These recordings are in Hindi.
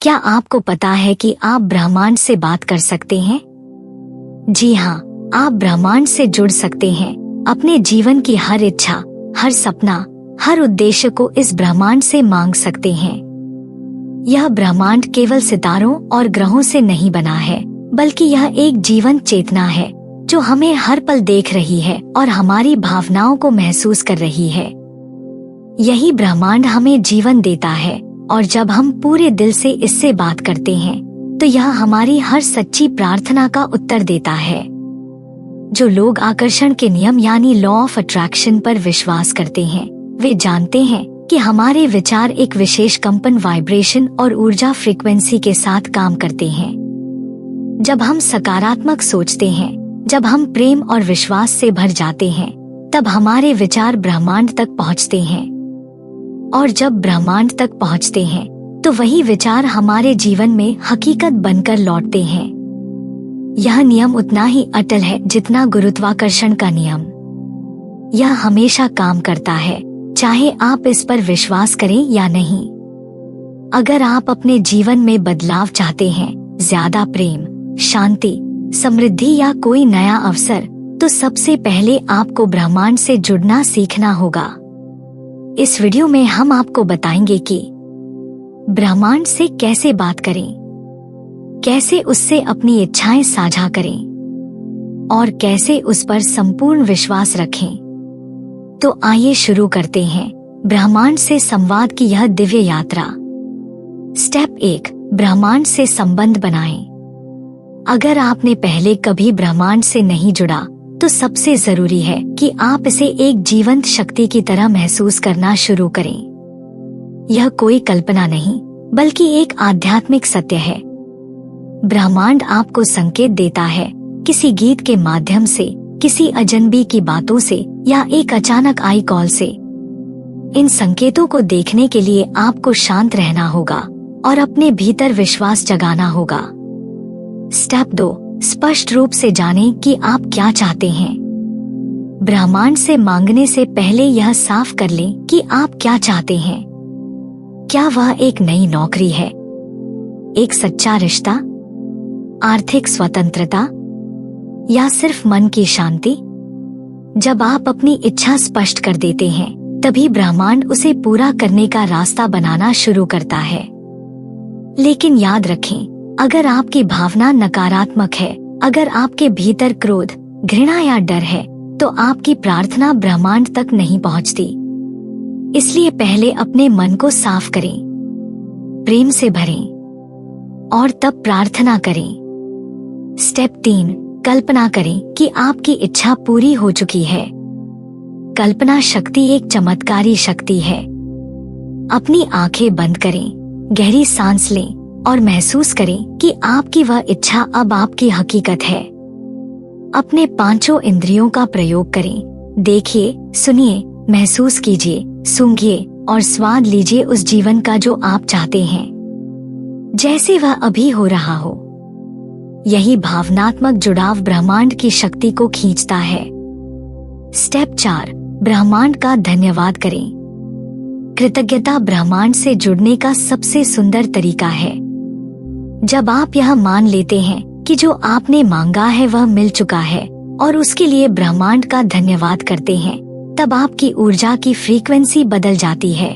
क्या आपको पता है कि आप ब्रह्मांड से बात कर सकते हैं? जी हाँ, आप ब्रह्मांड से जुड़ सकते हैं। अपने जीवन की हर इच्छा, हर सपना, हर उद्देश्य को इस ब्रह्मांड से मांग सकते हैं। यह ब्रह्मांड केवल सितारों और ग्रहों से नहीं बना है, बल्कि यह एक जीवंत चेतना है जो हमें हर पल देख रही है और हमारी भावनाओं को महसूस कर रही है। यही ब्रह्मांड हमें जीवन देता है और जब हम पूरे दिल से इससे बात करते हैं तो यह हमारी हर सच्ची प्रार्थना का उत्तर देता है। जो लोग आकर्षण के नियम यानी लॉ ऑफ अट्रैक्शन पर विश्वास करते हैं, वे जानते हैं कि हमारे विचार एक विशेष कंपन, वाइब्रेशन और ऊर्जा फ्रीक्वेंसी के साथ काम करते हैं। जब हम सकारात्मक सोचते हैं, जब हम प्रेम और विश्वास से भर जाते हैं, तब हमारे विचार ब्रह्मांड तक पहुंचते हैं। और जब ब्रह्मांड तक पहुंचते हैं तो वही विचार हमारे जीवन में हकीकत बनकर लौटते हैं। यह नियम उतना ही अटल है जितना गुरुत्वाकर्षण का नियम। यह हमेशा काम करता है, चाहे आप इस पर विश्वास करें या नहीं। अगर आप अपने जीवन में बदलाव चाहते हैं, ज्यादा प्रेम, शांति, समृद्धि या कोई नया अवसर, तो सबसे पहले आपको ब्रह्मांड से जुड़ना सीखना होगा। इस वीडियो में हम आपको बताएंगे कि ब्रह्मांड से कैसे बात करें, कैसे उससे अपनी इच्छाएं साझा करें और कैसे उस पर संपूर्ण विश्वास रखें। तो आइए शुरू करते हैं ब्रह्मांड से संवाद की यह दिव्य यात्रा। स्टेप 1, ब्रह्मांड से संबंध बनाएं। अगर आपने पहले कभी ब्रह्मांड से नहीं जुड़ा तो सबसे जरूरी है कि आप इसे एक जीवंत शक्ति की तरह महसूस करना शुरू करें। यह कोई कल्पना नहीं, बल्कि एक आध्यात्मिक सत्य है। ब्रह्मांड आपको संकेत देता है, किसी गीत के माध्यम से, किसी अजनबी की बातों से या एक अचानक आई कॉल से। इन संकेतों को देखने के लिए आपको शांत रहना होगा और अपने भीतर विश्वास जगाना होगा। स्टेप 2, स्पष्ट रूप से जानें कि आप क्या चाहते हैं। ब्रह्मांड से मांगने से पहले यह साफ कर लें कि आप क्या चाहते हैं। क्या वह एक नई नौकरी है, एक सच्चा रिश्ता, आर्थिक स्वतंत्रता या सिर्फ मन की शांति? जब आप अपनी इच्छा स्पष्ट कर देते हैं, तभी ब्रह्मांड उसे पूरा करने का रास्ता बनाना शुरू करता है। लेकिन याद रखें, अगर आपकी भावना नकारात्मक है, अगर आपके भीतर क्रोध, घृणा या डर है, तो आपकी प्रार्थना ब्रह्मांड तक नहीं पहुंचती। इसलिए पहले अपने मन को साफ करें, प्रेम से भरें और तब प्रार्थना करें। स्टेप 3, कल्पना करें कि आपकी इच्छा पूरी हो चुकी है। कल्पना शक्ति एक चमत्कारी शक्ति है। अपनी आंखें बंद करें, गहरी सांस लें और महसूस करें कि आपकी वह इच्छा अब आपकी हकीकत है। अपने पांचों इंद्रियों का प्रयोग करें। देखिए, सुनिए, महसूस कीजिए, सूंघिए और स्वाद लीजिए उस जीवन का जो आप चाहते हैं, जैसे वह अभी हो रहा हो। यही भावनात्मक जुड़ाव ब्रह्मांड की शक्ति को खींचता है। स्टेप 4, ब्रह्मांड का धन्यवाद करें। कृतज्ञता ब्रह्मांड से जुड़ने का सबसे सुंदर तरीका है। जब आप यह मान लेते हैं कि जो आपने मांगा है वह मिल चुका है और उसके लिए ब्रह्मांड का धन्यवाद करते हैं, तब आपकी ऊर्जा की फ्रीक्वेंसी बदल जाती है।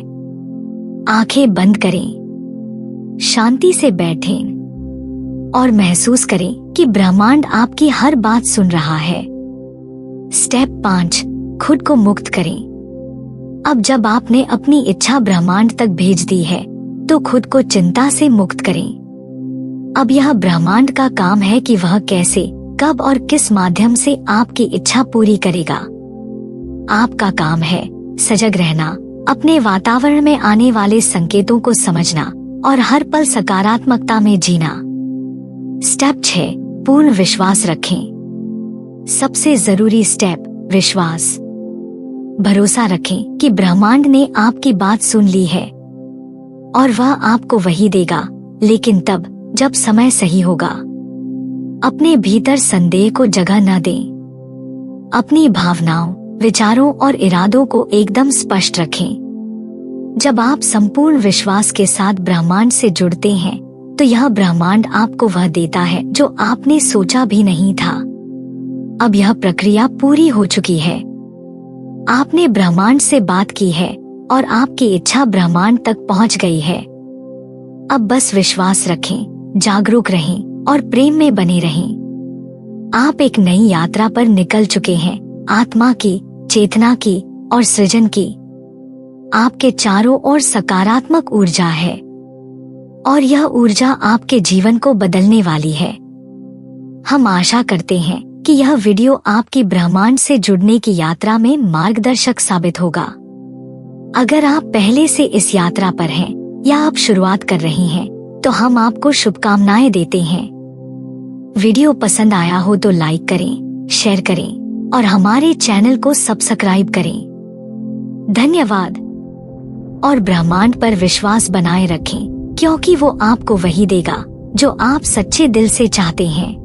आंखें बंद करें, शांति से बैठें और महसूस करें कि ब्रह्मांड आपकी हर बात सुन रहा है। स्टेप 5, खुद को मुक्त करें। अब जब आपने अपनी इच्छा ब्रह्मांड तक भेज दी है, तो खुद को चिंता से मुक्त करें। अब यह ब्रह्मांड का काम है कि वह कैसे, कब और किस माध्यम से आपकी इच्छा पूरी करेगा। आपका काम है सजग रहना, अपने वातावरण में आने वाले संकेतों को समझना और हर पल सकारात्मकता में जीना। स्टेप 6, पूर्ण विश्वास रखें। सबसे जरूरी स्टेप, विश्वास। भरोसा रखें कि ब्रह्मांड ने आपकी बात सुन ली है और वह आपको वही देगा, लेकिन तब जब समय सही होगा। अपने भीतर संदेह को जगह न दें। अपनी भावनाओं, विचारों और इरादों को एकदम स्पष्ट रखें। जब आप संपूर्ण विश्वास के साथ ब्रह्मांड से जुड़ते हैं तो यह ब्रह्मांड आपको वह देता है जो आपने सोचा भी नहीं था। अब यह प्रक्रिया पूरी हो चुकी है। आपने ब्रह्मांड से बात की है और आपकी इच्छा ब्रह्मांड तक पहुंच गई है। अब बस विश्वास रखें, जागरूक रहें और प्रेम में बने रहें। आप एक नई यात्रा पर निकल चुके हैं, आत्मा की, चेतना की और सृजन की। आपके चारों ओर सकारात्मक ऊर्जा है और यह ऊर्जा आपके जीवन को बदलने वाली है। हम आशा करते हैं कि यह वीडियो आपकी ब्रह्मांड से जुड़ने की यात्रा में मार्गदर्शक साबित होगा। अगर आप पहले से इस यात्रा पर हैं या आप शुरुआत कर रही हैं, तो हम आपको शुभकामनाएं देते हैं। वीडियो पसंद आया हो तो लाइक करें, शेयर करें और हमारे चैनल को सब्सक्राइब करें। धन्यवाद। और ब्रह्मांड पर विश्वास बनाए रखें, क्योंकि वो आपको वही देगा जो आप सच्चे दिल से चाहते हैं।